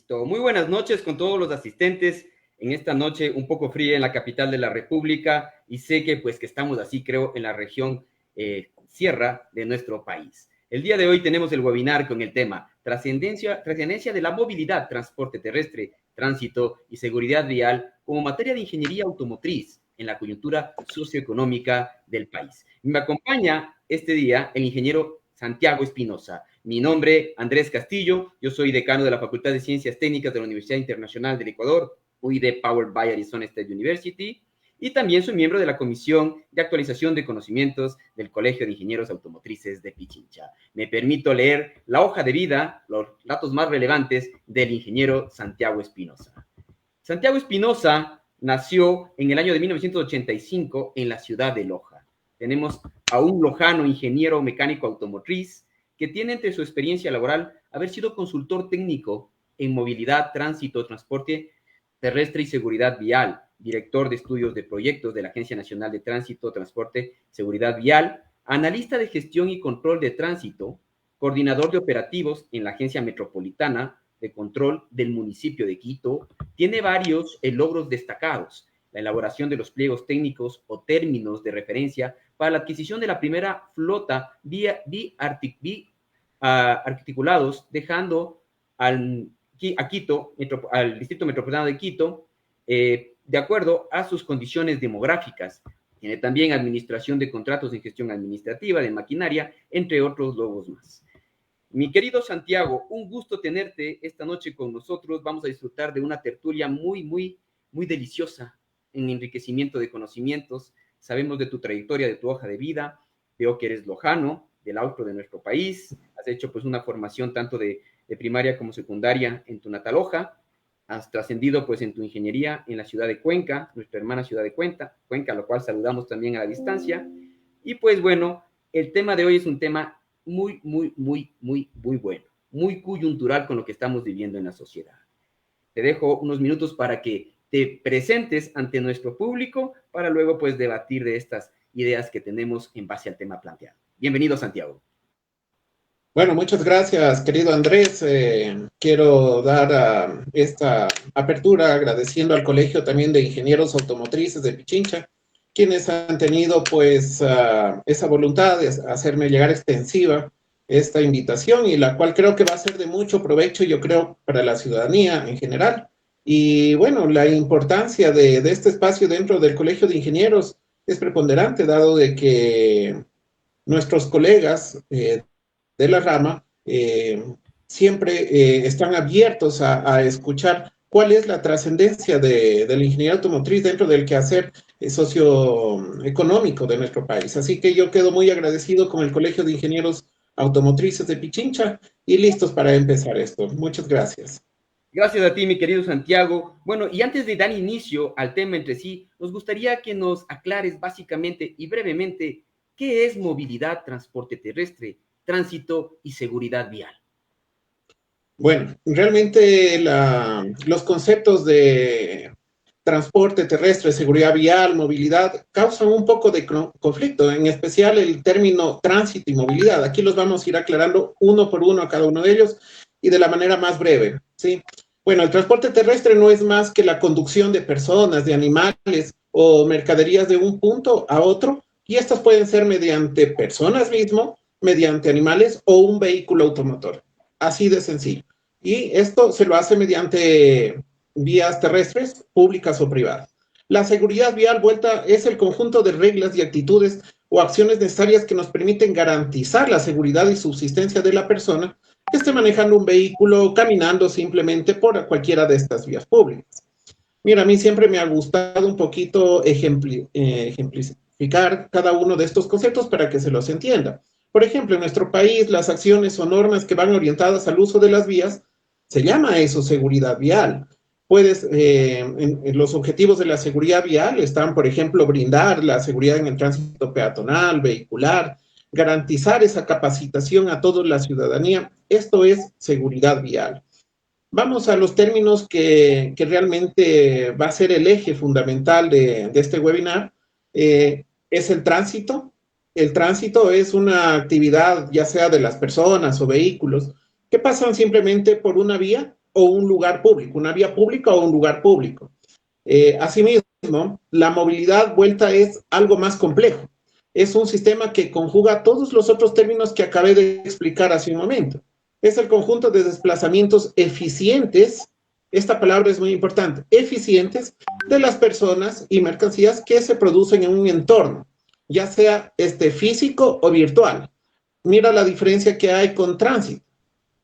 Listo. Muy buenas noches con todos los asistentes en esta noche un poco fría en la capital de la República y sé que pues que estamos así, creo, en la región sierra de nuestro país. El día de hoy tenemos el webinar con el tema trascendencia de la movilidad, transporte terrestre, tránsito y seguridad vial como materia de ingeniería automotriz en la coyuntura socioeconómica del país. Me acompaña este día el ingeniero Santiago Espinosa. Mi nombre, Andrés Castillo, yo soy decano de la Facultad de Ciencias Técnicas de la Universidad Internacional del Ecuador, UID Powered by Arizona State University, y también soy miembro de la Comisión de Actualización de Conocimientos del Colegio de Ingenieros Automotrices de Pichincha. Me permito leer la hoja de vida, los datos más relevantes del ingeniero Santiago Espinosa. Santiago Espinosa nació en el año de 1985 en la ciudad de Loja. Tenemos a un lojano ingeniero mecánico automotriz que tiene entre su experiencia laboral haber sido consultor técnico en movilidad, tránsito, transporte terrestre y seguridad vial, director de estudios de proyectos de la Agencia Nacional de Tránsito, Transporte, Seguridad Vial, analista de gestión y control de tránsito, coordinador de operativos en la Agencia Metropolitana de Control del municipio de Quito. Tiene varios logros destacados: la elaboración de los pliegos técnicos o términos de referencia para la adquisición de la primera flota articulados, dejando a Quito, al Distrito Metropolitano de Quito, de acuerdo a sus condiciones demográficas. Tiene también administración de contratos en gestión administrativa, de maquinaria, entre otros logros más. Mi querido Santiago, un gusto tenerte esta noche con nosotros. Vamos a disfrutar de una tertulia muy deliciosa en enriquecimiento de conocimientos. Sabemos de tu trayectoria, de tu hoja de vida. Veo que eres lojano, del austro de nuestro país. Has hecho pues una formación tanto de primaria como secundaria en tu natal Loja. Has trascendido pues en tu ingeniería en la ciudad de Cuenca, nuestra hermana ciudad de Cuenca, a lo cual saludamos también a la distancia. Y pues bueno, el tema de hoy es un tema muy bueno, muy coyuntural con lo que estamos viviendo en la sociedad. Te dejo unos minutos para que te presentes ante nuestro público para luego pues debatir de estas ideas que tenemos en base al tema planteado. Bienvenido, Santiago. Bueno, muchas gracias, querido Andrés. Quiero dar esta apertura agradeciendo al Colegio también de Ingenieros Automotrices de Pichincha, quienes han tenido pues esa voluntad de hacerme llegar extensiva esta invitación, y la cual creo que va a ser de mucho provecho, yo creo, para la ciudadanía en general. Y bueno, la importancia de este espacio dentro del Colegio de Ingenieros es preponderante, dado de que nuestros colegas de la rama siempre están abiertos a escuchar cuál es la trascendencia de la ingeniería automotriz dentro del quehacer socioeconómico de nuestro país. Así que yo quedo muy agradecido con el Colegio de Ingenieros Automotrices de Pichincha y listos para empezar esto. Muchas gracias. Gracias a ti, mi querido Santiago. Bueno, y antes de dar inicio al tema entre sí, nos gustaría que nos aclares básicamente y brevemente qué es movilidad, transporte terrestre, tránsito y seguridad vial. Bueno, realmente los conceptos de transporte terrestre, seguridad vial, movilidad, causan un poco de conflicto, en especial el término tránsito y movilidad. Aquí los vamos a ir aclarando uno por uno a cada uno de ellos y de la manera más breve, ¿sí? Bueno, el transporte terrestre no es más que la conducción de personas, de animales o mercaderías de un punto a otro, y estas pueden ser mediante personas mismo, mediante animales o un vehículo automotor. Así de sencillo. Y esto se lo hace mediante vías terrestres, públicas o privadas. La seguridad vial vuelta es el conjunto de reglas y actitudes o acciones necesarias que nos permiten garantizar la seguridad y subsistencia de la persona que esté manejando un vehículo o caminando simplemente por cualquiera de estas vías públicas. Mira, a mí siempre me ha gustado un poquito ejemplificar cada uno de estos conceptos para que se los entienda. Por ejemplo, en nuestro país, las acciones o normas que van orientadas al uso de las vías, se llama eso seguridad vial. En los objetivos de la seguridad vial están, por ejemplo, brindar la seguridad en el tránsito peatonal, vehicular, garantizar esa capacitación a toda la ciudadanía. Esto es seguridad vial. Vamos a los términos que realmente va a ser el eje fundamental de este webinar. Es el tránsito. El tránsito es una actividad, ya sea de las personas o vehículos, que pasan simplemente por una vía o un lugar público, una vía pública o un lugar público. Asimismo, la movilidad vuelta es algo más complejo. Es un sistema que conjuga todos los otros términos que acabé de explicar hace un momento. Es el conjunto de desplazamientos eficientes, esta palabra es muy importante, eficientes de las personas y mercancías que se producen en un entorno, ya sea físico o virtual. Mira la diferencia que hay con tránsito.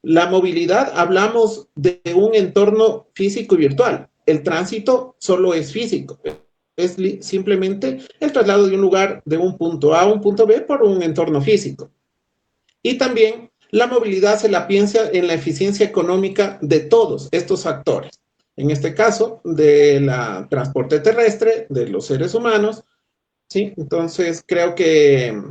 La movilidad, hablamos de un entorno físico y virtual. El tránsito solo es físico. Es simplemente el traslado de un lugar, de un punto A a un punto B por un entorno físico. Y también la movilidad se la piensa en la eficiencia económica de todos estos actores. En este caso, del transporte terrestre, de los seres humanos, ¿sí? Entonces, creo que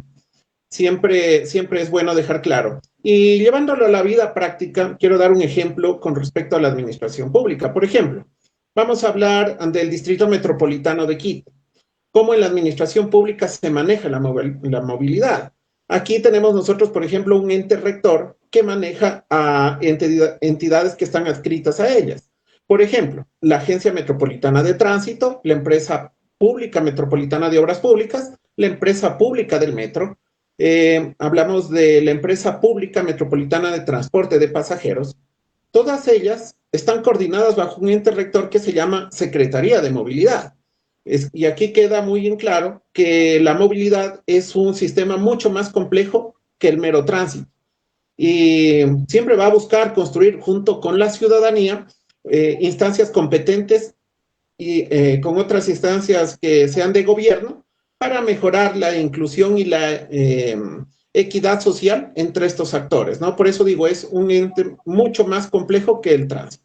siempre es bueno dejar claro. Y llevándolo a la vida práctica, quiero dar un ejemplo con respecto a la administración pública. Por ejemplo, vamos a hablar del Distrito Metropolitano de Quito. ¿Cómo en la administración pública se maneja la movilidad? Aquí tenemos nosotros, por ejemplo, un ente rector que maneja a entidades que están adscritas a ellas. Por ejemplo, la Agencia Metropolitana de Tránsito, la Empresa Pública Metropolitana de Obras Públicas, la Empresa Pública del Metro, hablamos de la Empresa Pública Metropolitana de Transporte de Pasajeros. Todas ellas están coordinadas bajo un ente rector que se llama Secretaría de Movilidad. Y aquí queda muy en claro que la movilidad es un sistema mucho más complejo que el mero tránsito. Y siempre va a buscar construir junto con la ciudadanía instancias competentes y con otras instancias que sean de gobierno para mejorar la inclusión y la equidad social entre estos actores, ¿no? Por eso digo, es un ente mucho más complejo que el tránsito.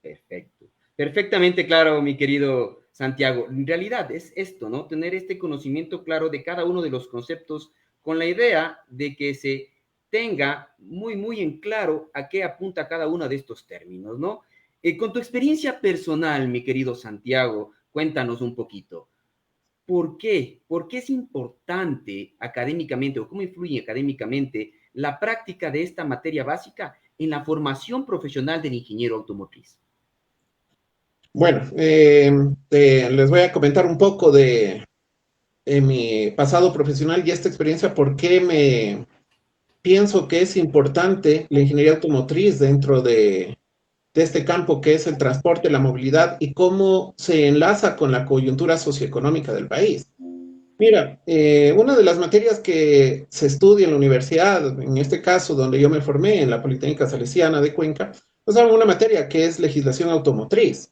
Perfecto. Perfectamente claro, mi querido Santiago. En realidad es esto, ¿no? Tener este conocimiento claro de cada uno de los conceptos con la idea de que se tenga muy, muy en claro a qué apunta cada uno de estos términos, ¿no? Con tu experiencia personal, mi querido Santiago, cuéntanos un poquito. ¿Por qué? ¿Por qué es importante académicamente o cómo influye académicamente la práctica de esta materia básica en la formación profesional del ingeniero automotriz? Bueno, les voy a comentar un poco de mi pasado profesional y esta experiencia, por qué me pienso que es importante la ingeniería automotriz dentro de este campo que es el transporte, la movilidad y cómo se enlaza con la coyuntura socioeconómica del país. Mira, una de las materias que se estudia en la universidad, en este caso donde yo me formé, en la Politécnica Salesiana de Cuenca, nos daban una materia que es legislación automotriz,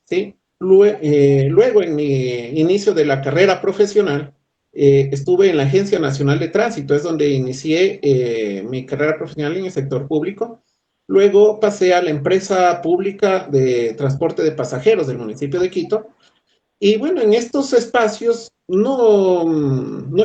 ¿sí? Luego, en mi inicio de la carrera profesional, estuve en la Agencia Nacional de Tránsito, es donde inicié mi carrera profesional en el sector público. Luego pasé a la empresa pública de transporte de pasajeros del municipio de Quito. Y bueno, en estos espacios, no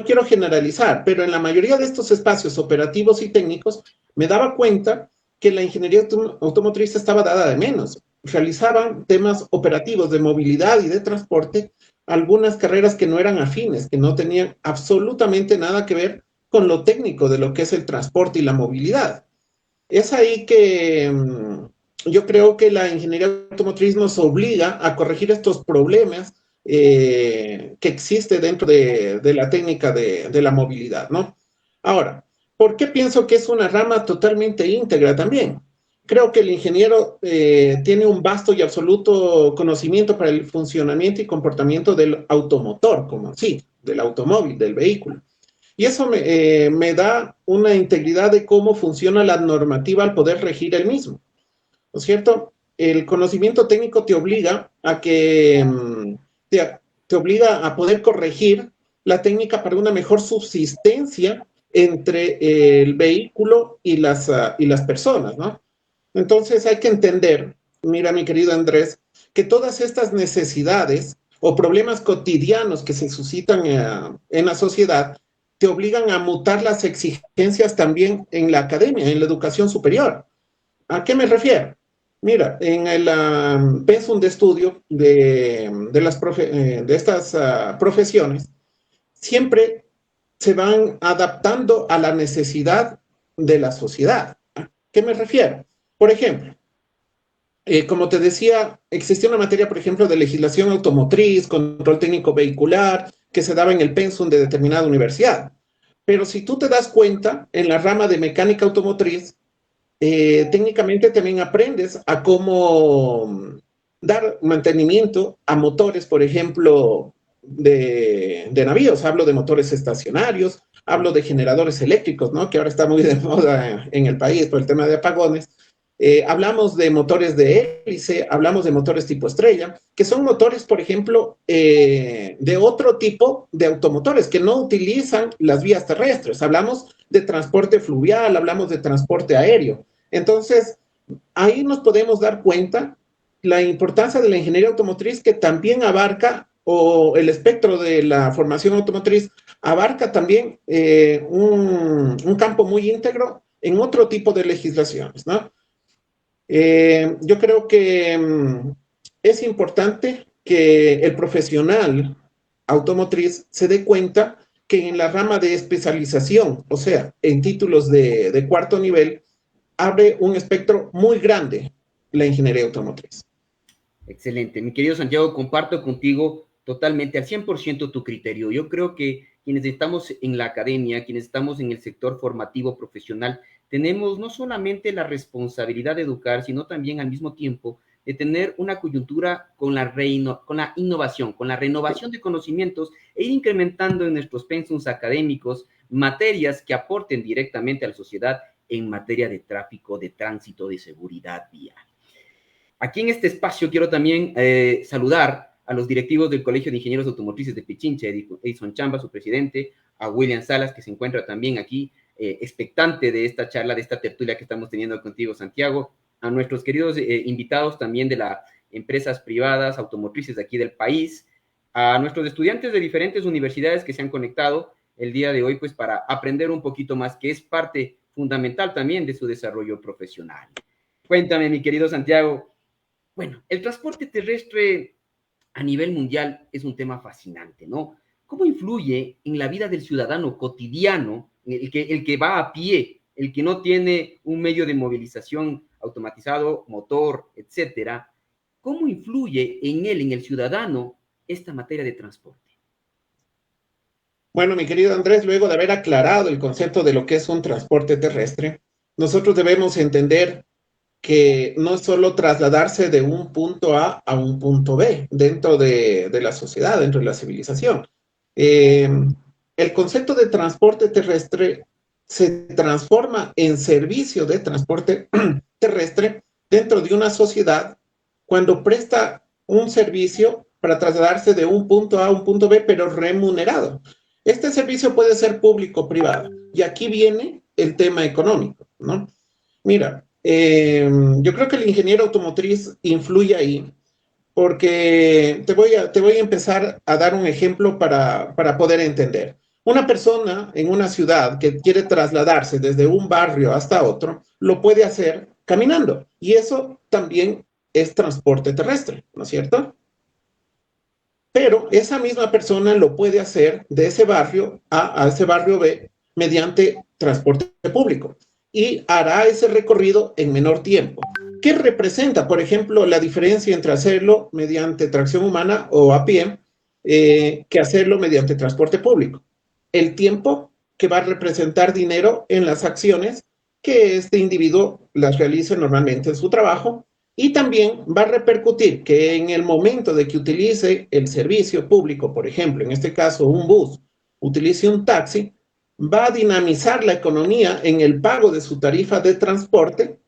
quiero generalizar, pero en la mayoría de estos espacios operativos y técnicos, me daba cuenta que la ingeniería automotriz estaba dada de menos. Realizaban temas operativos de movilidad y de transporte, algunas carreras que no eran afines, que no tenían absolutamente nada que ver con lo técnico de lo que es el transporte y la movilidad. Es ahí que yo creo que la ingeniería automotriz nos obliga a corregir estos problemas que existe dentro de la técnica de la movilidad, ¿no? Ahora, ¿por qué pienso que es una rama totalmente íntegra también? Creo que el ingeniero tiene un vasto y absoluto conocimiento para el funcionamiento y comportamiento del automotor, como sí, del automóvil, del vehículo. Y eso me da una integridad de cómo funciona la normativa al poder regir el mismo, ¿no es cierto? El conocimiento técnico te obliga a que te obliga a poder corregir la técnica para una mejor subsistencia entre el vehículo y las personas, ¿no? Entonces hay que entender, mira mi querido Andrés, que todas estas necesidades o problemas cotidianos que se suscitan en la sociedad te obligan a mutar las exigencias también en la academia, en la educación superior. ¿A qué me refiero? Mira, en el pensum de estudio de estas profesiones, siempre se van adaptando a la necesidad de la sociedad. ¿A qué me refiero? Por ejemplo, Como te decía, existía una materia, por ejemplo, de legislación automotriz, control técnico vehicular, que se daba en el pensum de determinada universidad. Pero si tú te das cuenta, en la rama de mecánica automotriz, técnicamente también aprendes a cómo dar mantenimiento a motores, por ejemplo, de navíos. Hablo de motores estacionarios, hablo de generadores eléctricos, ¿no? Que ahora está muy de moda en el país por el tema de apagones. Hablamos de motores de hélice, hablamos de motores tipo estrella, que son motores, por ejemplo, de otro tipo de automotores que no utilizan las vías terrestres. Hablamos de transporte fluvial, hablamos de transporte aéreo. Entonces, ahí nos podemos dar cuenta la importancia de la ingeniería automotriz, que también abarca, o el espectro de la formación automotriz, abarca también un campo muy íntegro en otro tipo de legislaciones, ¿no? Yo creo que es importante que el profesional automotriz se dé cuenta que en la rama de especialización, o sea, en títulos de cuarto nivel, abre un espectro muy grande la ingeniería automotriz. Excelente. Mi querido Santiago, comparto contigo totalmente al 100% tu criterio. Yo creo que quienes estamos en la academia, quienes estamos en el sector formativo profesional, tenemos no solamente la responsabilidad de educar, sino también al mismo tiempo de tener una coyuntura con la innovación, con la renovación de conocimientos e ir incrementando en nuestros pensums académicos materias que aporten directamente a la sociedad en materia de tráfico, de tránsito, de seguridad vial. Aquí en este espacio quiero también saludar a los directivos del Colegio de Ingenieros Automotrices de Pichincha, Edison Chamba, su presidente, a William Salas, que se encuentra también aquí, expectante de esta charla, de esta tertulia que estamos teniendo contigo, Santiago, a nuestros queridos invitados también de las empresas privadas automotrices de aquí del país, a nuestros estudiantes de diferentes universidades que se han conectado el día de hoy, pues para aprender un poquito más, que es parte fundamental también de su desarrollo profesional. Cuéntame, mi querido Santiago. Bueno, el transporte terrestre a nivel mundial es un tema fascinante, ¿no? ¿Cómo influye en la vida del ciudadano cotidiano, el que va a pie, el que no tiene un medio de movilización automatizado, motor, etcétera? ¿Cómo influye en él, en el ciudadano, esta materia de transporte? Bueno, mi querido Andrés, luego de haber aclarado el concepto de lo que es un transporte terrestre, nosotros debemos entender que no es solo trasladarse de un punto A un punto B dentro de la sociedad, dentro de la civilización. Eh, el concepto de transporte terrestre se transforma en servicio de transporte terrestre dentro de una sociedad cuando presta un servicio para trasladarse de un punto A un punto B, pero remunerado. Este servicio puede ser público o privado. Y aquí viene el tema económico, ¿no? Mira, yo creo que el ingeniero automotriz influye ahí, porque te voy a empezar a dar un ejemplo para poder entender. Una persona en una ciudad que quiere trasladarse desde un barrio hasta otro, lo puede hacer caminando. Y eso también es transporte terrestre, ¿no es cierto? Pero esa misma persona lo puede hacer de ese barrio a ese barrio B mediante transporte público y hará ese recorrido en menor tiempo. ¿Qué representa, por ejemplo, la diferencia entre hacerlo mediante tracción humana o a pie que hacerlo mediante transporte público? El tiempo que va a representar dinero en las acciones que este individuo las realice normalmente en su trabajo, y también va a repercutir que en el momento de que utilice el servicio público, por ejemplo, en este caso un bus, utilice un taxi, va a dinamizar la economía en el pago de su tarifa de transporte,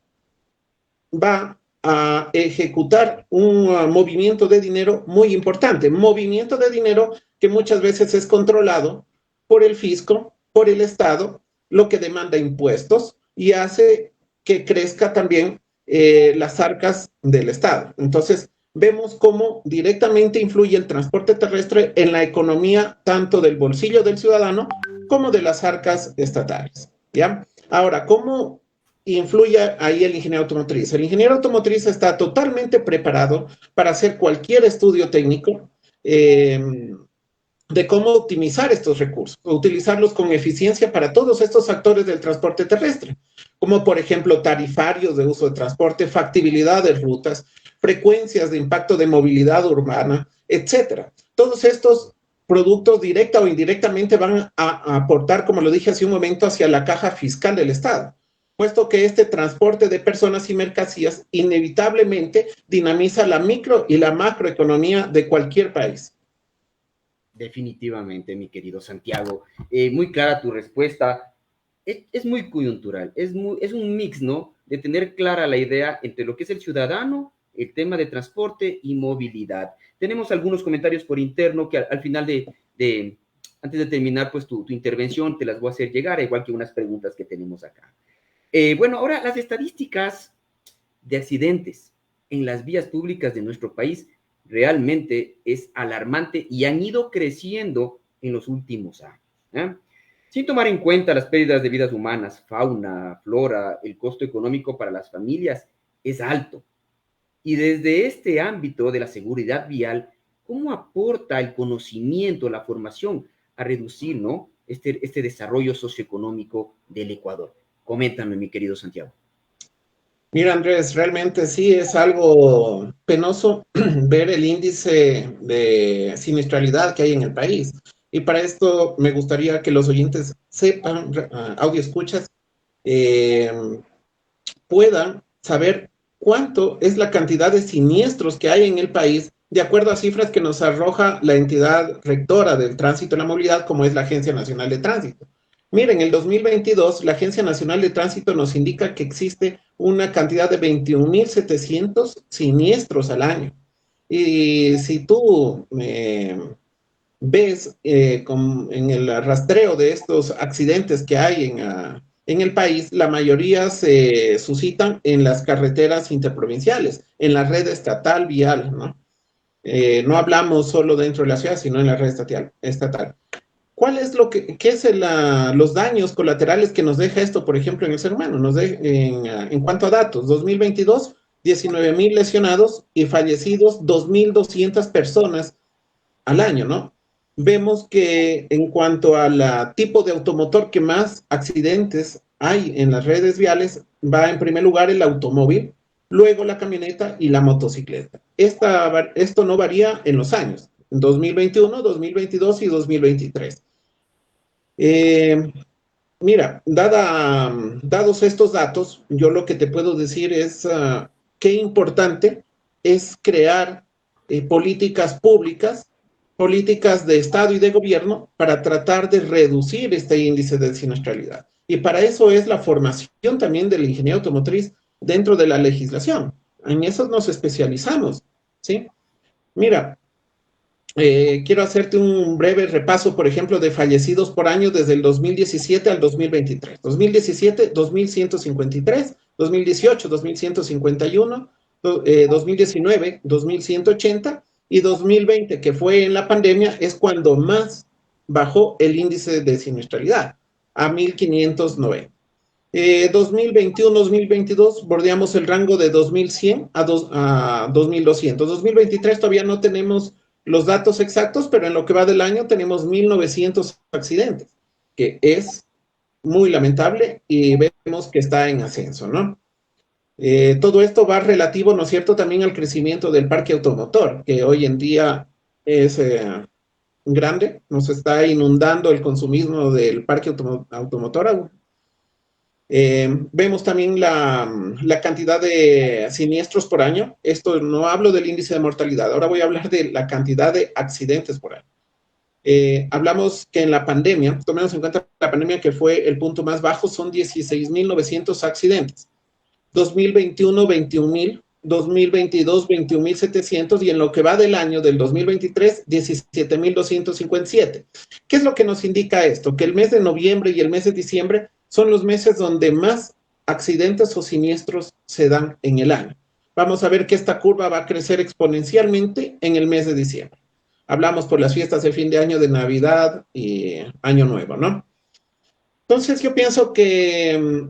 va a ejecutar un movimiento de dinero muy importante, movimiento de dinero que muchas veces es controlado por el fisco, por el Estado, lo que demanda impuestos y hace que crezca también las arcas del Estado. Entonces, vemos cómo directamente influye el transporte terrestre en la economía tanto del bolsillo del ciudadano como de las arcas estatales, ¿ya? Ahora, ¿cómo influye ahí el ingeniero automotriz? El ingeniero automotriz está totalmente preparado para hacer cualquier estudio técnico de cómo optimizar estos recursos, utilizarlos con eficiencia para todos estos actores del transporte terrestre, como por ejemplo tarifarios de uso de transporte, factibilidad de rutas, frecuencias de impacto de movilidad urbana, etcétera. Todos estos productos directa o indirectamente van a aportar, como lo dije hace un momento, hacia la caja fiscal del Estado, puesto que este transporte de personas y mercancías inevitablemente dinamiza la micro y la macroeconomía de cualquier país. Definitivamente, mi querido Santiago. Muy clara tu respuesta. Es muy coyuntural, es un mix, ¿no? De tener clara la idea entre lo que es el ciudadano, el tema de transporte y movilidad. Tenemos algunos comentarios por interno que al final antes de terminar, pues tu intervención te las voy a hacer llegar, igual que unas preguntas que tenemos acá. Bueno, ahora las estadísticas de accidentes en las vías públicas de nuestro país realmente es alarmante y han ido creciendo en los últimos años, ¿eh? Sin tomar en cuenta las pérdidas de vidas humanas, fauna, flora, el costo económico para las familias es alto. Y desde este ámbito de la seguridad vial, ¿cómo aporta el conocimiento, la formación a reducir, ¿no? este desarrollo socioeconómico del Ecuador? Coméntame, mi querido Santiago. Mira, Andrés, realmente sí es algo penoso ver el índice de siniestralidad que hay en el país. Y para esto me gustaría que los oyentes sepan, audio escuchas, eh, puedan saber cuánto es la cantidad de siniestros que hay en el país, de acuerdo a cifras que nos arroja la entidad rectora del tránsito y la movilidad, como es la Agencia Nacional de Tránsito. Miren, en el 2022, la Agencia Nacional de Tránsito nos indica que existe una cantidad de 21.700 siniestros al año. Y si tú ves en el rastreo de estos accidentes que hay en el país, la mayoría se suscitan en las carreteras interprovinciales, en la red estatal vial, ¿no? No hablamos solo dentro de la ciudad, sino en la red estatal. ¿Cuál es qué es los daños colaterales que nos deja esto, por ejemplo, en el ser humano? En cuanto a datos, 2022, 19.000 lesionados y fallecidos 2.200 personas al año, ¿no? Vemos que en cuanto al tipo de automotor que más accidentes hay en las redes viales, va en primer lugar el automóvil, luego la camioneta y la motocicleta. Esto no varía en los años, en 2021, 2022 y 2023. Mira, dados estos datos, yo lo que te puedo decir es qué importante es crear políticas públicas, políticas de Estado y de gobierno para tratar de reducir este índice de siniestralidad. Y para eso es la formación también del ingeniero automotriz dentro de la legislación. En eso nos especializamos, ¿sí? Mira, quiero hacerte un breve repaso, por ejemplo, de fallecidos por año desde el 2017 al 2023. 2017, 2.153, 2018, 2.151, 2019, 2.180 y 2020, que fue en la pandemia, es cuando más bajó el índice de siniestralidad, a 1.590. 2021-2022 bordeamos el rango de 2.100 a 2.200. 2023 todavía no tenemos los datos exactos, pero en lo que va del año tenemos 1.900 accidentes, que es muy lamentable y vemos que está en ascenso, ¿no? Todo esto va relativo, ¿no es cierto?, también al crecimiento del parque automotor, que hoy en día es grande, nos está inundando el consumismo del parque automotor. Vemos también la cantidad de siniestros por año. Esto no hablo del índice de mortalidad, ahora voy a hablar de la cantidad de accidentes por año. Hablamos que en la pandemia, tomemos en cuenta la pandemia que fue el punto más bajo, son 16.900 accidentes. 2021, 21.000, 2022, 21.700 y en lo que va del año del 2023, 17.257. ¿Qué es lo que nos indica esto? Que el mes de noviembre y el mes de diciembre son los meses donde más accidentes o siniestros se dan en el año. Vamos a ver que esta curva va a crecer exponencialmente en el mes de diciembre. Hablamos por las fiestas de fin de año, de Navidad y Año Nuevo, ¿no? Entonces yo pienso que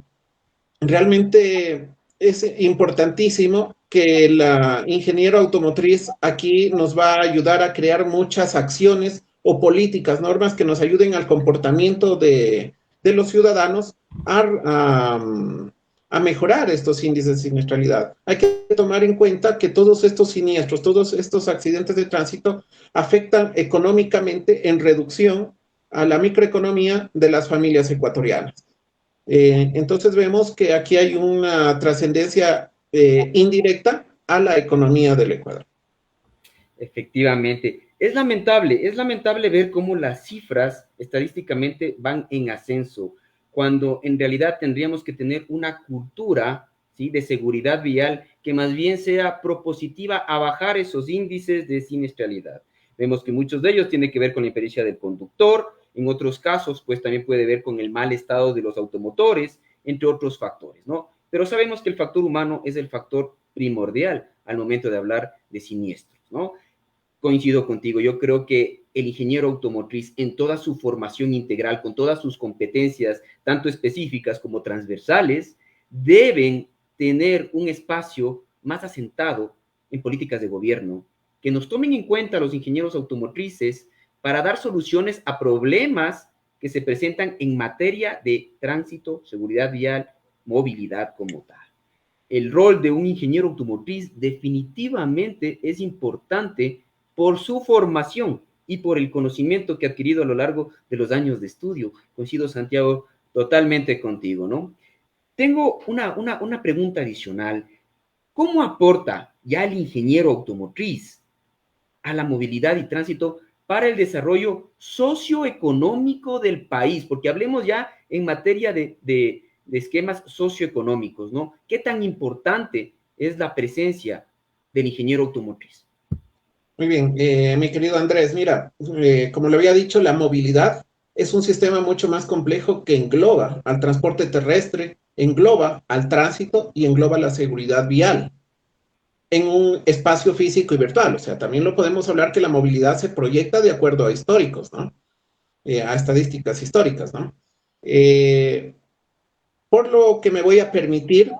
realmente es importantísimo que la ingeniero automotriz aquí nos va a ayudar a crear muchas acciones, o políticas, normas que nos ayuden al comportamiento de los ciudadanos a mejorar estos índices de siniestralidad. Hay que tomar en cuenta que todos estos siniestros, todos estos accidentes de tránsito afectan económicamente en reducción a la microeconomía de las familias ecuatorianas. Entonces vemos que aquí hay una trascendencia indirecta a la economía del Ecuador. Efectivamente. Es lamentable ver cómo las cifras estadísticamente van en ascenso, cuando en realidad tendríamos que tener una cultura, ¿sí?, de seguridad vial que más bien sea propositiva a bajar esos índices de siniestralidad. Vemos que muchos de ellos tienen que ver con la impericia del conductor, en otros casos, pues también puede ver con el mal estado de los automotores, entre otros factores, ¿no? Pero sabemos que el factor humano es el factor primordial al momento de hablar de siniestros, ¿no? Coincido contigo, yo creo que el ingeniero automotriz en toda su formación integral, con todas sus competencias, tanto específicas como transversales, deben tener un espacio más asentado en políticas de gobierno, que nos tomen en cuenta los ingenieros automotrices para dar soluciones a problemas que se presentan en materia de tránsito, seguridad vial, movilidad como tal. El rol de un ingeniero automotriz definitivamente es importante por su formación y por el conocimiento que ha adquirido a lo largo de los años de estudio. Coincido, Santiago, totalmente contigo, ¿no? Tengo una pregunta adicional. ¿Cómo aporta ya el ingeniero automotriz a la movilidad y tránsito para el desarrollo socioeconómico del país? Porque hablemos ya en materia de esquemas socioeconómicos, ¿no? ¿Qué tan importante es la presencia del ingeniero automotriz? Muy bien, mi querido Andrés, mira, como le había dicho, la movilidad es un sistema mucho más complejo que engloba al transporte terrestre, engloba al tránsito y engloba la seguridad vial en un espacio físico y virtual. O sea, también lo podemos hablar que la movilidad se proyecta de acuerdo a históricos, ¿no? A estadísticas históricas, ¿no? Por lo que me voy a permitir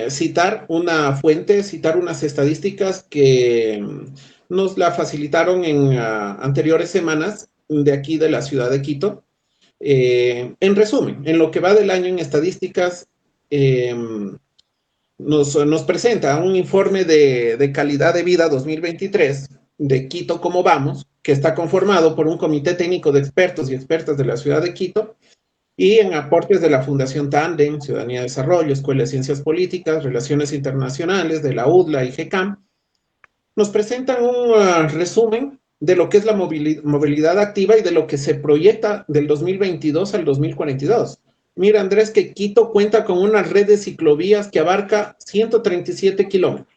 citar una fuente, citar unas estadísticas que nos la facilitaron en anteriores semanas de aquí de la ciudad de Quito. En resumen, en lo que va del año en estadísticas, nos presenta un informe de calidad de vida 2023 de Quito Cómo Vamos, que está conformado por un comité técnico de expertos y expertas de la ciudad de Quito, y en aportes de la Fundación Tandem, Ciudadanía y Desarrollo, Escuela de Ciencias Políticas, Relaciones Internacionales, de la UDLA y GECAM, nos presentan un resumen de lo que es la movilidad activa y de lo que se proyecta del 2022 al 2042. Mira, Andrés, que Quito cuenta con una red de ciclovías que abarca 137 kilómetros,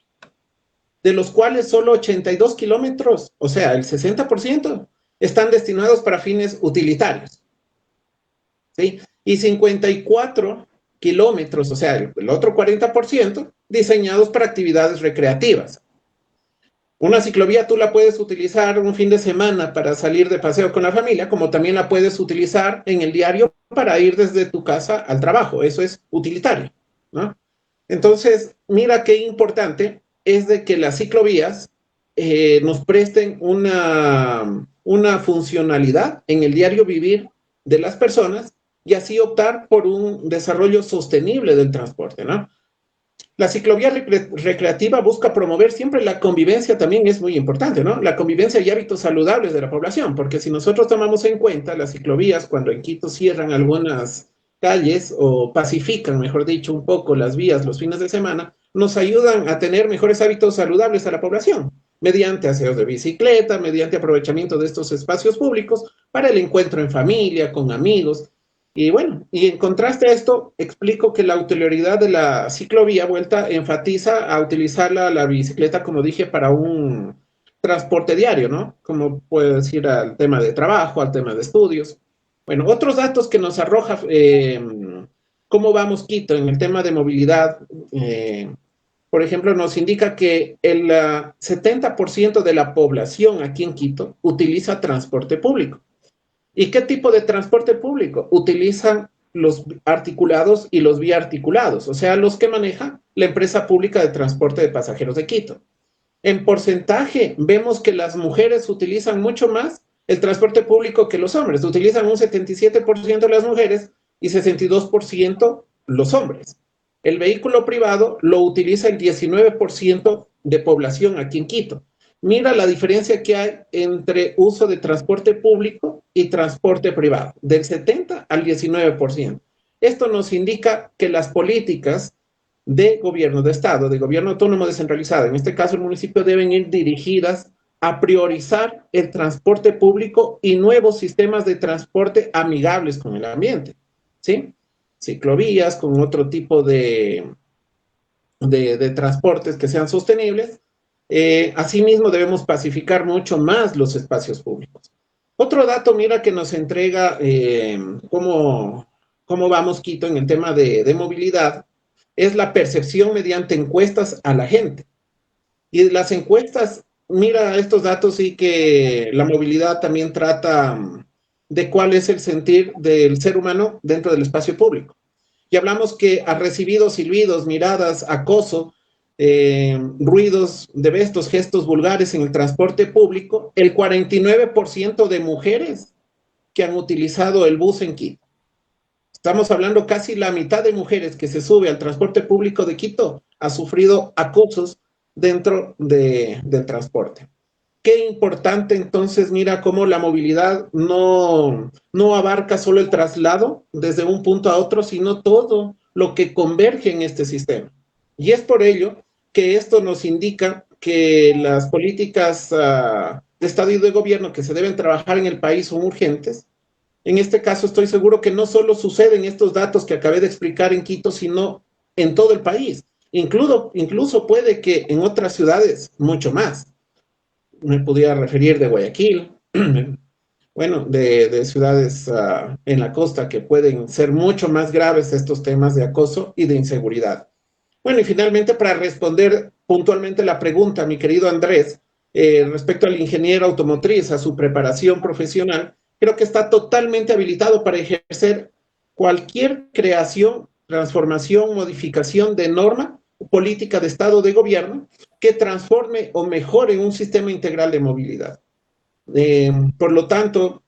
de los cuales solo 82 kilómetros, o sea, el 60%, están destinados para fines utilitarios. ¿Sí? Y 54 kilómetros, o sea, el otro 40%, diseñados para actividades recreativas. Una ciclovía tú la puedes utilizar un fin de semana para salir de paseo con la familia, como también la puedes utilizar en el diario para ir desde tu casa al trabajo. Eso es utilitario, ¿no? Entonces, mira qué importante es de que las ciclovías nos presten una funcionalidad en el diario vivir de las personas y así optar por un desarrollo sostenible del transporte, ¿no? La ciclovía recreativa busca promover siempre la convivencia, también es muy importante, ¿no? La convivencia y hábitos saludables de la población, porque si nosotros tomamos en cuenta las ciclovías, cuando en Quito cierran algunas calles o pacifican, mejor dicho, un poco las vías los fines de semana, nos ayudan a tener mejores hábitos saludables a la población, mediante aseos de bicicleta, mediante aprovechamiento de estos espacios públicos para el encuentro en familia, con amigos. Y bueno, y en contraste a esto, explico que la utilidad de la ciclovía vuelta enfatiza a utilizar la bicicleta, como dije, para un transporte diario, ¿no? Como puede decir al tema de trabajo, al tema de estudios. Bueno, otros datos que nos arroja cómo vamos Quito en el tema de movilidad, por ejemplo, nos indica que el 70% de la población aquí en Quito utiliza transporte público. ¿Y qué tipo de transporte público? Utilizan los articulados y los biarticulados, o sea, los que maneja la empresa pública de transporte de pasajeros de Quito. En porcentaje, vemos que las mujeres utilizan mucho más el transporte público que los hombres. Utilizan un 77% las mujeres y 62% los hombres. El vehículo privado lo utiliza el 19% de población aquí en Quito. Mira la diferencia que hay entre uso de transporte público y transporte privado, del 70 al 19%. Esto nos indica que las políticas de gobierno de Estado, de gobierno autónomo descentralizado, en este caso el municipio, deben ir dirigidas a priorizar el transporte público y nuevos sistemas de transporte amigables con el ambiente, ¿sí? Ciclovías, con otro tipo de transportes que sean sostenibles. Asimismo, debemos pacificar mucho más los espacios públicos. Otro dato, mira, que nos entrega cómo vamos Quito en el tema de movilidad, es la percepción mediante encuestas a la gente. Y las encuestas, mira estos datos, sí, que la movilidad también trata de cuál es el sentir del ser humano dentro del espacio público. Y hablamos que ha recibido silbidos, miradas, acoso, ruidos de estos gestos vulgares en el transporte público, el 49% de mujeres que han utilizado el bus en Quito. Estamos hablando casi la mitad de mujeres que se sube al transporte público de Quito ha sufrido acosos dentro del transporte. Qué importante entonces, mira cómo la movilidad no abarca solo el traslado desde un punto a otro, sino todo lo que converge en este sistema. Y es por ello que esto nos indica que las políticas de Estado y de gobierno que se deben trabajar en el país son urgentes. En este caso estoy seguro que no solo suceden estos datos que acabé de explicar en Quito, sino en todo el país. Incluso puede que en otras ciudades mucho más. Me pudiera referir de Guayaquil, bueno, de ciudades en la costa que pueden ser mucho más graves estos temas de acoso y de inseguridad. Bueno, y finalmente, para responder puntualmente la pregunta, mi querido Andrés, respecto al ingeniero automotriz, a su preparación profesional, creo que está totalmente habilitado para ejercer cualquier creación, transformación, modificación de norma, política de Estado de gobierno que transforme o mejore un sistema integral de movilidad. Por lo tanto,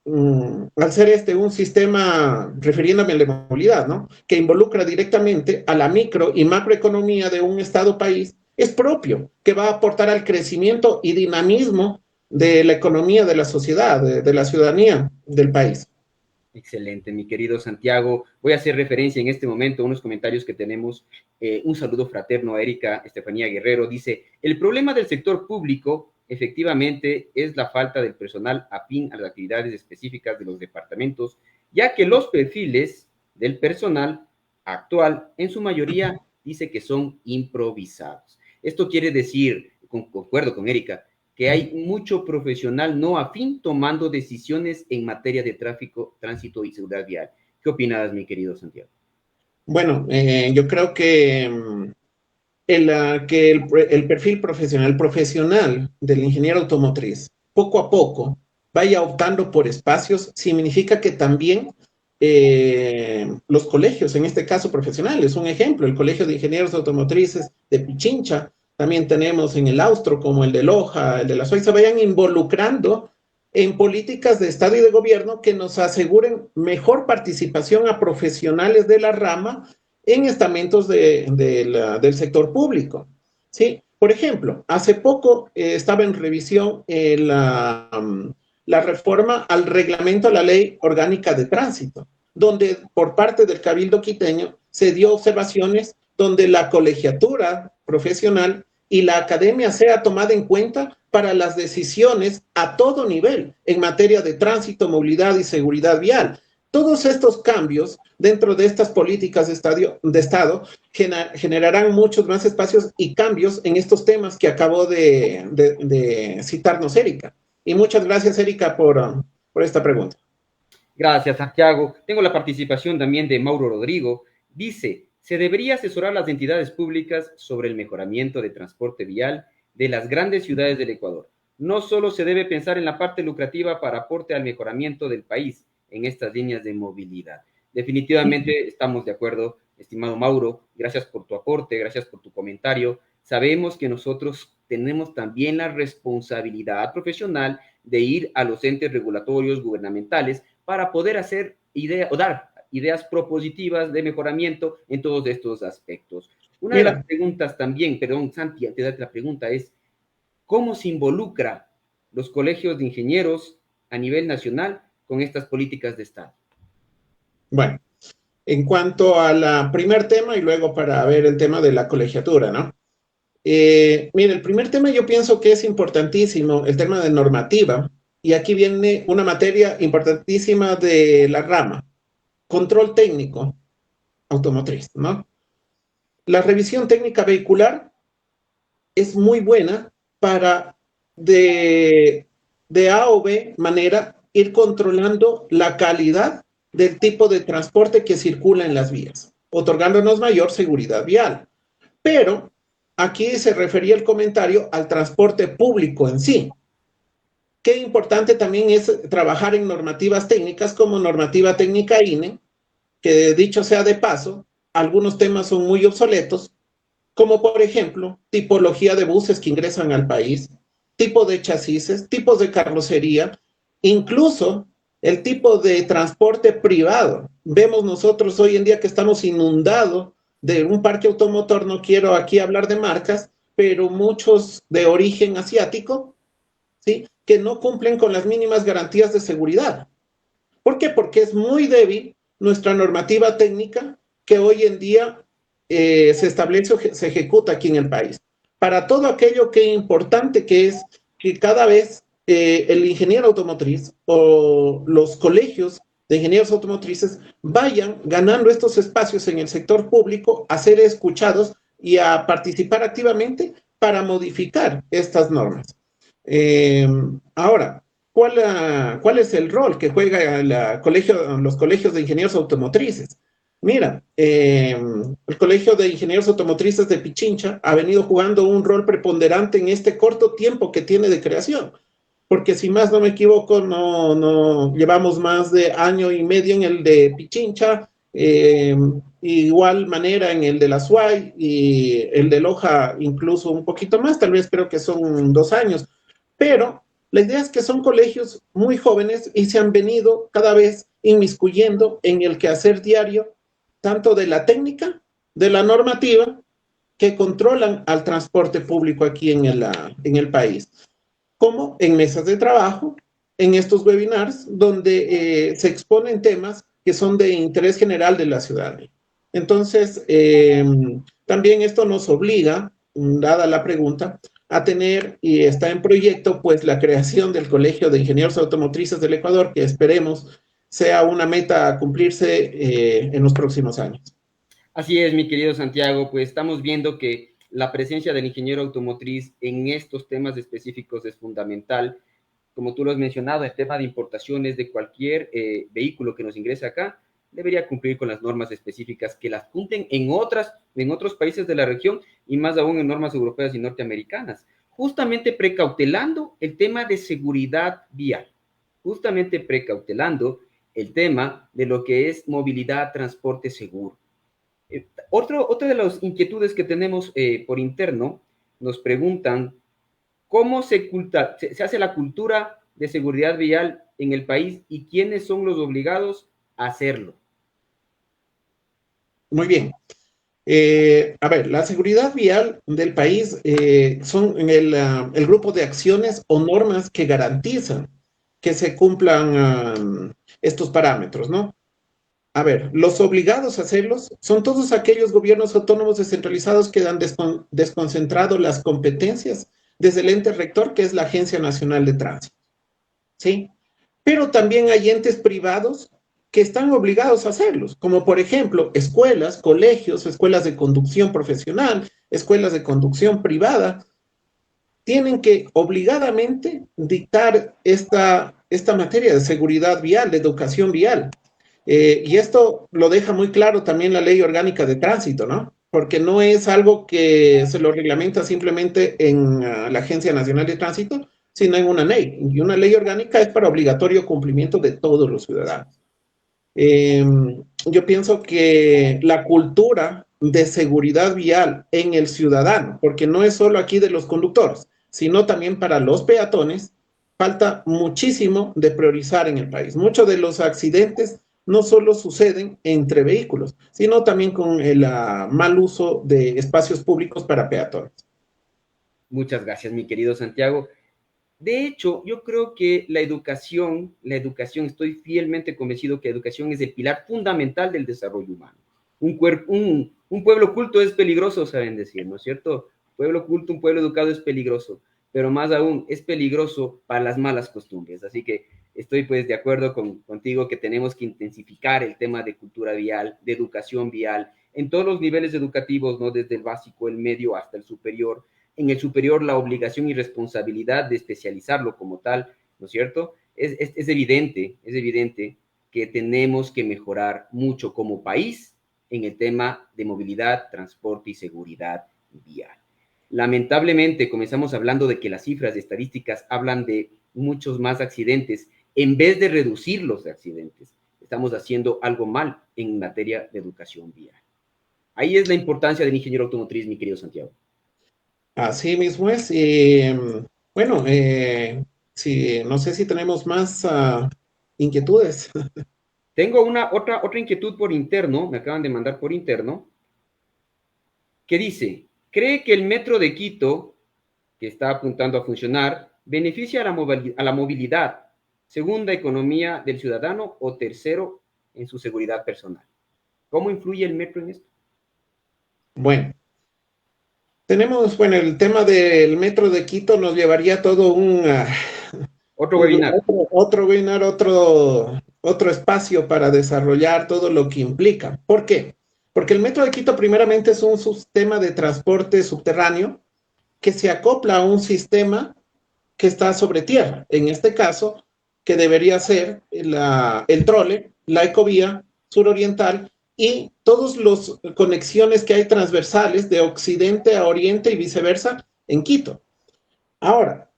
al ser este un sistema, refiriéndome a la movilidad, ¿no?, que involucra directamente a la micro y macroeconomía de un Estado-país, es propio, que va a aportar al crecimiento y dinamismo de la economía de la sociedad, de la ciudadanía del país. Excelente, mi querido Santiago. Voy a hacer referencia en este momento a unos comentarios que tenemos. Un saludo fraterno a Erika Estefanía Guerrero. Dice, el problema del sector público efectivamente es la falta del personal afín a las actividades específicas de los departamentos, ya que los perfiles del personal actual, en su mayoría, dice que son improvisados. Esto quiere decir, concuerdo con Erika, que hay mucho profesional no afín tomando decisiones en materia de tráfico, tránsito y seguridad vial. ¿Qué opinas, mi querido Santiago? Bueno, yo creo que el perfil profesional del ingeniero automotriz, poco a poco, vaya optando por espacios, significa que también los colegios, en este caso profesionales, un ejemplo, el Colegio de Ingenieros Automotrices de Pichincha, también tenemos en el Austro, como el de Loja, el de la SOI, se vayan involucrando en políticas de Estado y de gobierno que nos aseguren mejor participación a profesionales de la rama en estamentos del sector público. ¿Sí? Por ejemplo, hace poco estaba en revisión la reforma al reglamento a la Ley Orgánica de Tránsito, donde por parte del Cabildo quiteño se dio observaciones donde la colegiatura profesional y la academia sea tomada en cuenta para las decisiones a todo nivel en materia de tránsito, movilidad y seguridad vial. Todos estos cambios dentro de estas políticas de Estado generarán muchos más espacios y cambios en estos temas que acabó de citarnos Erika. Y muchas gracias, Erika, por esta pregunta. Gracias, Santiago. Tengo la participación también de Mauro Rodrigo. Dice, se debería asesorar a las entidades públicas sobre el mejoramiento de transporte vial de las grandes ciudades del Ecuador. No solo se debe pensar en la parte lucrativa para aporte al mejoramiento del país en estas líneas de movilidad. Definitivamente estamos de acuerdo, estimado Mauro. Gracias por tu aporte, gracias por tu comentario. Sabemos que nosotros tenemos también la responsabilidad profesional de ir a los entes regulatorios gubernamentales para poder hacer ideas o dar ideas propositivas de mejoramiento en todos estos aspectos. Una de las preguntas también, perdón, Santi, antes de darte la pregunta, es ¿cómo se involucra los colegios de ingenieros a nivel nacional con estas políticas de Estado? Bueno, en cuanto al primer tema y luego para ver el tema de la colegiatura, ¿no? Mira, el primer tema yo pienso que es importantísimo, el tema de normativa, y aquí viene una materia importantísima de la rama, control técnico automotriz, ¿no? La revisión técnica vehicular es muy buena para de A o B manera ir controlando la calidad del tipo de transporte que circula en las vías, otorgándonos mayor seguridad vial. Pero aquí se refería el comentario al transporte público en sí. Qué importante también es trabajar en normativas técnicas como normativa técnica INE, que dicho sea de paso, algunos temas son muy obsoletos, como por ejemplo, tipología de buses que ingresan al país, tipo de chasis, tipos de carrocería, incluso el tipo de transporte privado. Vemos nosotros hoy en día que estamos inundados de un parque automotor, no quiero aquí hablar de marcas, pero muchos de origen asiático, ¿sí? Que no cumplen con las mínimas garantías de seguridad. ¿Por qué? Porque es muy débil nuestra normativa técnica que hoy en día se establece o se ejecuta aquí en el país. Para todo aquello que es importante, que es que cada vez el ingeniero automotriz o los colegios de ingenieros automotrices vayan ganando estos espacios en el sector público a ser escuchados y a participar activamente para modificar estas normas. Ahora, ¿cuál es el rol que juega los colegios de ingenieros automotrices? Mira, el Colegio de Ingenieros Automotrices de Pichincha ha venido jugando un rol preponderante en este corto tiempo que tiene de creación, porque si más no me equivoco, no llevamos más de año y medio en el de Pichincha, igual manera en el de la SUAY y el de Loja incluso un poquito más, tal vez creo que son 2 años, pero la idea es que son colegios muy jóvenes y se han venido cada vez inmiscuyendo en el quehacer diario tanto de la técnica, de la normativa, que controlan al transporte público aquí en el país, como en mesas de trabajo, en estos webinars, donde se exponen temas que son de interés general de la ciudadanía. Entonces, también esto nos obliga, dada la pregunta, a tener, y está en proyecto, pues la creación del Colegio de Ingenieros Automotrices del Ecuador, que esperemos sea una meta a cumplirse en los próximos años. Así es, mi querido Santiago, pues estamos viendo que la presencia del ingeniero automotriz en estos temas específicos es fundamental. Como tú lo has mencionado, el tema de importaciones de cualquier vehículo que nos ingrese acá debería cumplir con las normas específicas que las cumplen en otros países de la región y más aún en normas europeas y norteamericanas, justamente precautelando el tema de seguridad vial, justamente precautelando el tema de lo que es movilidad, transporte seguro. Otra de las inquietudes que tenemos por interno, nos preguntan cómo se hace la cultura de seguridad vial en el país y quiénes son los obligados a hacerlo. Muy bien. A ver, la seguridad vial del país son el grupo de acciones o normas que garantizan que se cumplan estos parámetros, ¿no? A ver, los obligados a hacerlos son todos aquellos gobiernos autónomos descentralizados que han desconcentrado las competencias desde el ente rector, que es la Agencia Nacional de Tránsito, ¿sí? Pero también hay entes privados que están obligados a hacerlos, como por ejemplo escuelas, colegios, escuelas de conducción profesional, escuelas de conducción privada, tienen que obligadamente dictar esta materia de seguridad vial, de educación vial. Y esto lo deja muy claro también la Ley Orgánica de Tránsito, ¿no? Porque no es algo que se lo reglamenta simplemente en la Agencia Nacional de Tránsito, sino en una ley. Y una ley orgánica es para obligatorio cumplimiento de todos los ciudadanos. Yo pienso que la cultura de seguridad vial en el ciudadano, porque no es solo aquí de los conductores, sino también para los peatones, falta muchísimo de priorizar en el país. Muchos de los accidentes no solo suceden entre vehículos, sino también con el mal uso de espacios públicos para peatones. Muchas gracias, mi querido Santiago. De hecho, yo creo que la educación, estoy fielmente convencido que la educación es el pilar fundamental del desarrollo humano. Un pueblo culto es peligroso, saben decir, ¿no es cierto? Pueblo culto, un pueblo educado es peligroso, pero más aún es peligroso para las malas costumbres. Así que estoy pues de acuerdo contigo que tenemos que intensificar el tema de cultura vial, de educación vial, en todos los niveles educativos, ¿no? Desde el básico, el medio hasta el superior. En el superior la obligación y responsabilidad de especializarlo como tal, ¿no es cierto? Es evidente que tenemos que mejorar mucho como país en el tema de movilidad, transporte y seguridad vial. Lamentablemente, comenzamos hablando de que las cifras estadísticas hablan de muchos más accidentes. En vez de reducir los accidentes, estamos haciendo algo mal en materia de educación vial. Ahí es la importancia del ingeniero automotriz, mi querido Santiago. Así mismo es. Bueno, sí, no sé si tenemos más inquietudes. Tengo otra inquietud por interno, me acaban de mandar por interno, que dice, ¿cree que el metro de Quito, que está apuntando a funcionar, beneficia a la movilidad, segunda economía del ciudadano o tercero en su seguridad personal? ¿Cómo influye el metro en esto? Bueno, tenemos, bueno, el tema del metro de Quito nos llevaría todo Otro webinar. Otro webinar, otro espacio para desarrollar todo lo que implica. ¿Por qué? Porque el metro de Quito primeramente es un sistema de transporte subterráneo que se acopla a un sistema que está sobre tierra. En este caso, que debería ser el trole, la ecovía suroriental y todas las conexiones que hay transversales de occidente a oriente y viceversa en Quito. Ahora,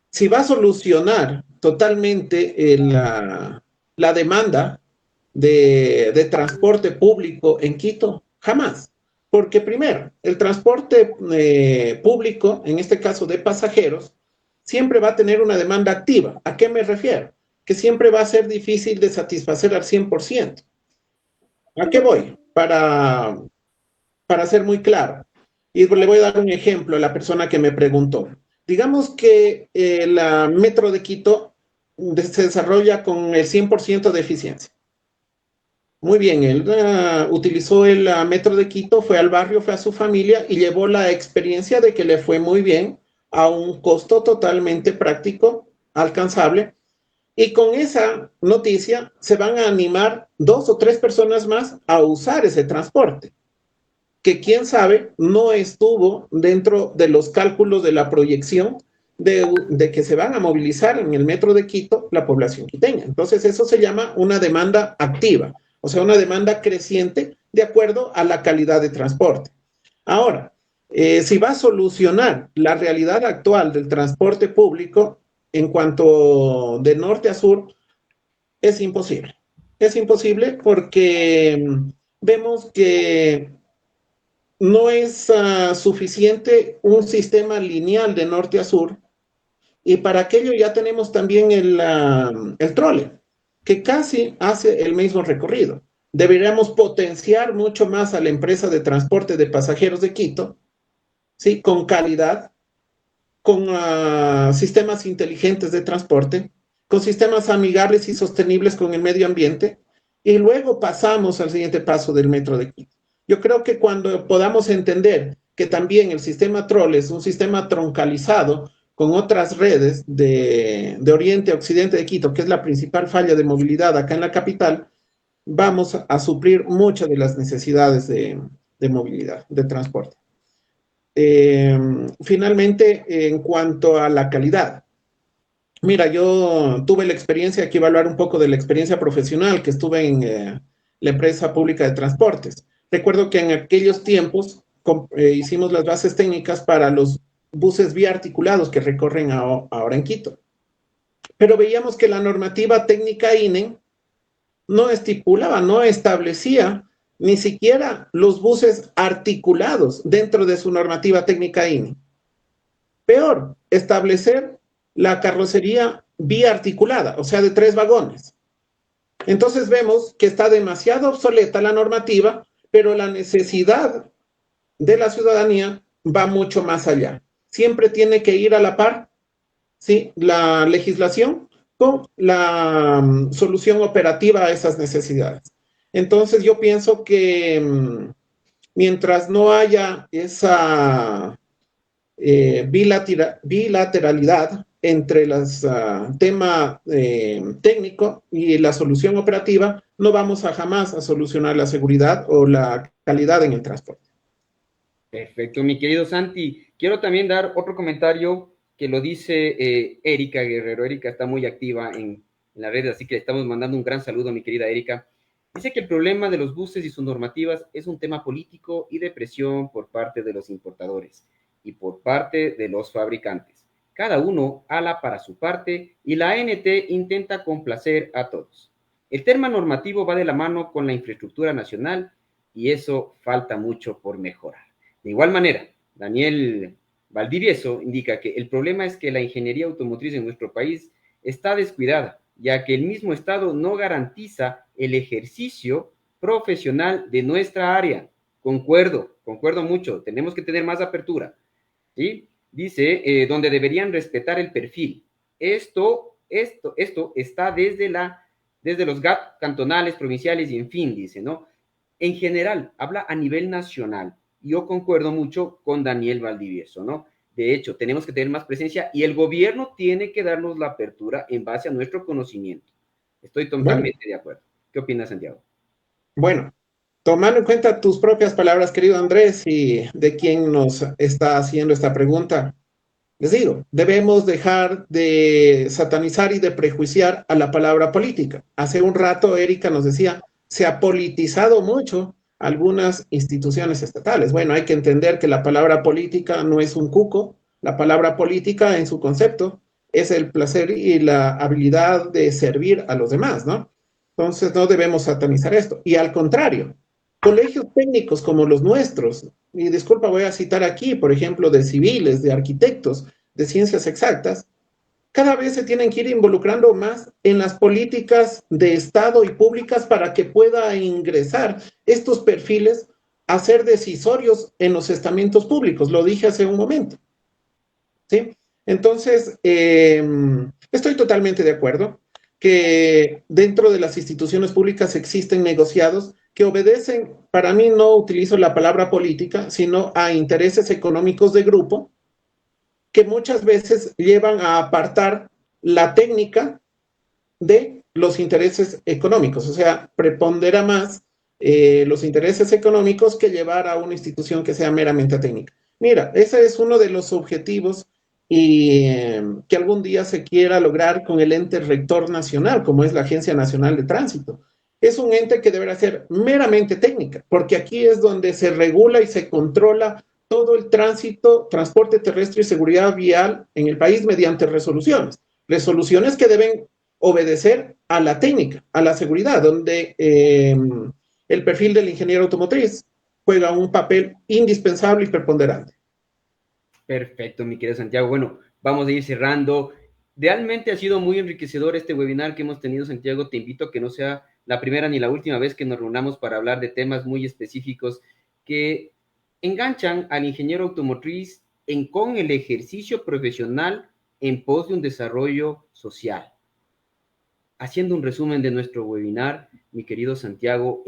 si va a solucionar totalmente la demanda de transporte público en Quito, jamás. Porque primero, el transporte público, en este caso de pasajeros, siempre va a tener una demanda activa. ¿A qué me refiero? Que siempre va a ser difícil de satisfacer al 100%. ¿A qué voy? Para ser muy claro. Y le voy a dar un ejemplo a la persona que me preguntó. Digamos que la Metro de Quito se desarrolla con el 100% de eficiencia. Muy bien, él utilizó el Metro de Quito, fue al barrio, fue a su familia y llevó la experiencia de que le fue muy bien a un costo totalmente práctico, alcanzable. Y con esa noticia se van a animar 2 o 3 personas más a usar ese transporte, que quién sabe no estuvo dentro de los cálculos de la proyección de que se van a movilizar en el metro de Quito la población quiteña. Entonces eso se llama una demanda activa, o sea, una demanda creciente de acuerdo a la calidad de transporte. Ahora, si va a solucionar la realidad actual del transporte público en cuanto de norte a sur, es imposible. Es imposible porque vemos que no es suficiente un sistema lineal de norte a sur, y para aquello ya tenemos también el trole, que casi hace el mismo recorrido. Deberíamos potenciar mucho más a la empresa de transporte de pasajeros de Quito, ¿sí? Con calidad, con sistemas inteligentes de transporte, con sistemas amigables y sostenibles con el medio ambiente, y luego pasamos al siguiente paso del metro de Quito. Yo creo que cuando podamos entender que también el sistema TROL es un sistema troncalizado con otras redes de oriente a occidente de Quito, que es la principal falla de movilidad acá en la capital, vamos a suplir muchas de las necesidades de movilidad, de transporte. Finalmente, en cuanto a la calidad, mira, yo tuve la experiencia, aquí voy a hablar un poco de la experiencia profesional que estuve en la empresa pública de transportes. Recuerdo que en aquellos tiempos hicimos las bases técnicas para los buses biarticulados que recorren ahora en Quito. Pero veíamos que la normativa técnica INE no estipulaba, no establecía ni siquiera los buses articulados dentro de su normativa técnica INE. Peor, establecer la carrocería biarticulada, o sea, de 3 vagones. Entonces vemos que está demasiado obsoleta la normativa, pero la necesidad de la ciudadanía va mucho más allá. Siempre tiene que ir a la par, ¿sí?, la legislación con la solución operativa a esas necesidades. Entonces yo pienso que mientras no haya esa bilateralidad entre el tema técnico y la solución operativa, no vamos a jamás a solucionar la seguridad o la calidad en el transporte. Perfecto, mi querido Santi. Quiero también dar otro comentario que lo dice Erika Guerrero. Erika está muy activa en las redes, así que le estamos mandando un gran saludo a mi querida Erika. Dice que el problema de los buses y sus normativas es un tema político y de presión por parte de los importadores y por parte de los fabricantes. Cada uno ala para su parte y la ANT intenta complacer a todos. El tema normativo va de la mano con la infraestructura nacional y eso falta mucho por mejorar. De igual manera, Daniel Valdivieso indica que el problema es que la ingeniería automotriz en nuestro país está descuidada, ya que el mismo Estado no garantiza el ejercicio profesional de nuestra área. Concuerdo mucho, tenemos que tener más apertura, ¿sí? Dice, donde deberían respetar el perfil. Esto está desde los GAP cantonales, provinciales y en fin, dice, ¿no? En general, habla a nivel nacional. Yo concuerdo mucho con Daniel Valdivieso, ¿no? De hecho, tenemos que tener más presencia y el gobierno tiene que darnos la apertura en base a nuestro conocimiento. Estoy totalmente de acuerdo. ¿Qué opinas, Santiago? Bueno, tomando en cuenta tus propias palabras, querido Andrés, y de quien nos está haciendo esta pregunta, les digo, debemos dejar de satanizar y de prejuiciar a la palabra política. Hace un rato Erika nos decía, se ha politizado mucho algunas instituciones estatales. Bueno, hay que entender que la palabra política no es un cuco, la palabra política en su concepto es el placer y la habilidad de servir a los demás, ¿no? Entonces no debemos satanizar esto. Y al contrario, colegios técnicos como los nuestros, y disculpa, voy a citar aquí, por ejemplo, de civiles, de arquitectos, de ciencias exactas, cada vez se tienen que ir involucrando más en las políticas de Estado y públicas para que pueda ingresar estos perfiles a ser decisorios en los estamentos públicos. Lo dije hace un momento, ¿sí? Entonces, estoy totalmente de acuerdo que dentro de las instituciones públicas existen negociados que obedecen, para mí no utilizo la palabra política, sino a intereses económicos de grupo, que muchas veces llevan a apartar la técnica de los intereses económicos, o sea, prepondera más los intereses económicos que llevar a una institución que sea meramente técnica. Mira, ese es uno de los objetivos y que algún día se quiera lograr con el ente rector nacional, como es la Agencia Nacional de Tránsito. Es un ente que deberá ser meramente técnica, porque aquí es donde se regula y se controla todo el tránsito, transporte terrestre y seguridad vial en el país mediante resoluciones. Resoluciones que deben obedecer a la técnica, a la seguridad, donde el perfil del ingeniero automotriz juega un papel indispensable y preponderante. Perfecto, mi querido Santiago. Bueno, vamos a ir cerrando. Realmente ha sido muy enriquecedor este webinar que hemos tenido, Santiago. Te invito a que no sea la primera ni la última vez que nos reunamos para hablar de temas muy específicos que enganchan al ingeniero automotriz con el ejercicio profesional en pos de un desarrollo social. Haciendo un resumen de nuestro webinar, mi querido Santiago,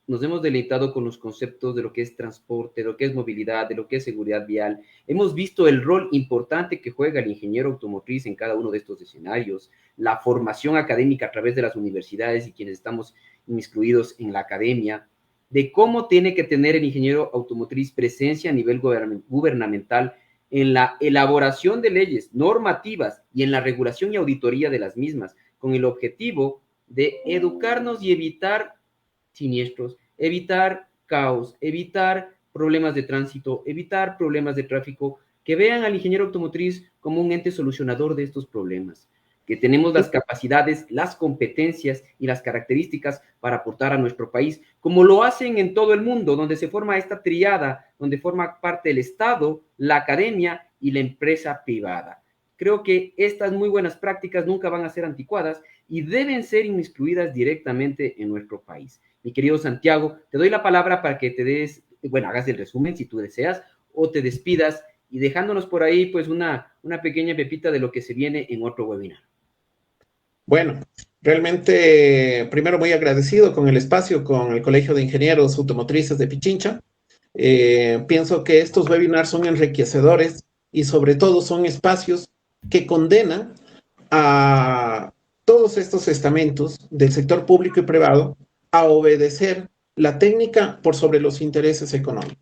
nos hemos deleitado con los conceptos de lo que es transporte, de lo que es movilidad, de lo que es seguridad vial. Hemos visto el rol importante que juega el ingeniero automotriz en cada uno de estos escenarios, la formación académica a través de las universidades y quienes estamos inmiscuidos en la academia, de cómo tiene que tener el ingeniero automotriz presencia a nivel gubernamental en la elaboración de leyes normativas y en la regulación y auditoría de las mismas, con el objetivo de educarnos y evitar siniestros, evitar caos, evitar problemas de tránsito, evitar problemas de tráfico, que vean al ingeniero automotriz como un ente solucionador de estos problemas, que tenemos las capacidades, las competencias y las características para aportar a nuestro país, como lo hacen en todo el mundo, donde se forma esta triada, donde forma parte el Estado, la academia y la empresa privada. Creo que estas muy buenas prácticas nunca van a ser anticuadas y deben ser inmiscuidas directamente en nuestro país. Mi querido Santiago, te doy la palabra para que te des, bueno, hagas el resumen si tú deseas, o te despidas y dejándonos por ahí pues una pequeña pepita de lo que se viene en otro webinar. Bueno, realmente primero muy agradecido con el espacio, con el Colegio de Ingenieros Automotrices de Pichincha. Pienso que estos webinars son enriquecedores y sobre todo son espacios que condenan a todos estos estamentos del sector público y privado a obedecer la técnica por sobre los intereses económicos.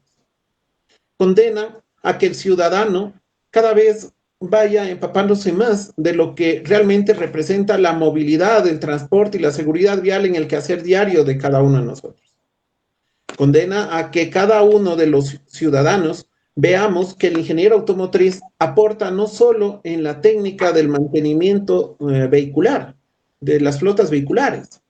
Condena a que el ciudadano cada vez vaya empapándose más de lo que realmente representa la movilidad, el transporte y la seguridad vial en el quehacer diario de cada uno de nosotros. Condena a que cada uno de los ciudadanos veamos que el ingeniero automotriz aporta no solo en la técnica del mantenimiento vehicular, de las flotas vehiculares,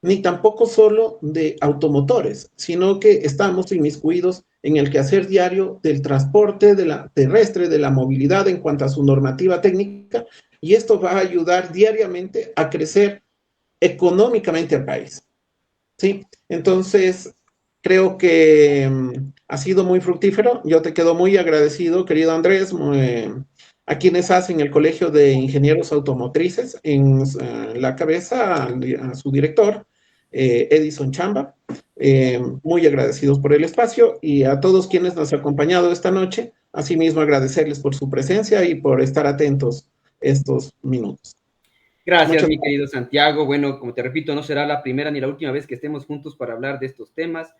ni tampoco solo de automotores, sino que estamos inmiscuidos en el quehacer diario del transporte de la terrestre, de la movilidad en cuanto a su normativa técnica, y esto va a ayudar diariamente a crecer económicamente al país. ¿Sí? Entonces, creo que ha sido muy fructífero. Yo te quedo muy agradecido, querido Andrés, a quienes hacen el Colegio de Ingenieros Automotrices, en la cabeza a su director, Edison Chamba. Muy agradecidos por el espacio y a todos quienes nos han acompañado esta noche, asimismo agradecerles por su presencia y por estar atentos estos minutos. Gracias, mi querido Santiago. Bueno, como te repito, no será la primera ni la última vez que estemos juntos para hablar de estos temas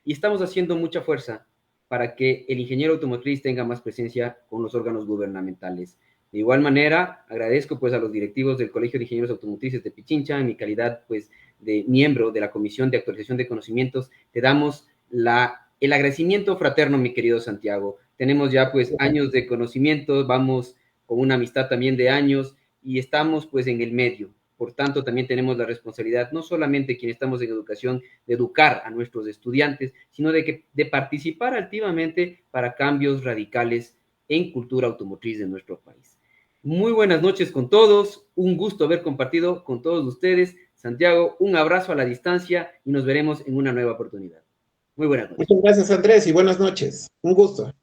y estamos haciendo mucha fuerza para que el ingeniero automotriz tenga más presencia con los órganos gubernamentales. De igual manera, agradezco pues a los directivos del Colegio de Ingenieros Automotrices de Pichincha, en mi calidad pues de miembro de la Comisión de Actualización de Conocimientos, te damos el agradecimiento fraterno, mi querido Santiago. Tenemos ya pues años de conocimiento, vamos con una amistad también de años y estamos pues en el medio. Por tanto, también tenemos la responsabilidad, no solamente quienes estamos en educación, de educar a nuestros estudiantes, sino de participar activamente para cambios radicales en cultura automotriz de nuestro país. Muy buenas noches con todos, un gusto haber compartido con todos ustedes. Santiago, un abrazo a la distancia y nos veremos en una nueva oportunidad. Muy buenas noches. Muchas gracias, Andrés, y buenas noches. Un gusto.